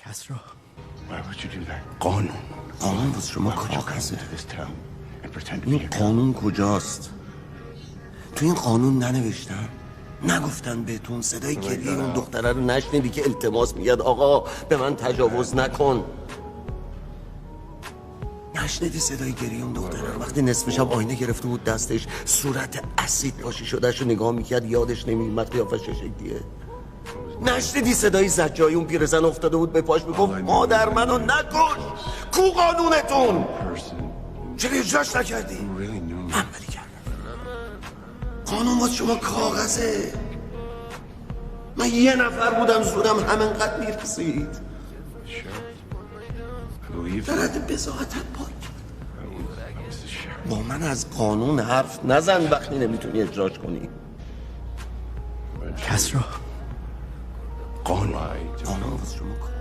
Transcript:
کسرا Why would you do that? قانون واسه شما کاغذه. To this town and pretend to be این a قانون کجاست؟ تو این قانون ننوشتن؟ نگفتن بهتون صدای گریه اون دختره رو نشنیدی که التماس میگه آقا به من تجاوز نکن؟ نشنیدی صدای گریه اون دختره رو؟ وقتی نصف شب آینه گرفته بود دستش صورت اسید پاشی شدهش رو نگاه میکرد یادش نمیومد قیافش چه شکلیه؟ نشنیدی صدای زجای اون پیرزن افتاده بود به پاش میگفت مادر منو نکش؟ کو قانونتون؟ چرا اجراش نکردی؟ من بری کردم. قانون واسه شما کاغذه. من یه نفر بودم زورم همینقدر میرسید. دارد بزاعتت پاک. با من از قانون حرف نزن وقتی نمیتونی اجراش کنی. کسرا قانون واسه شما کاغذه.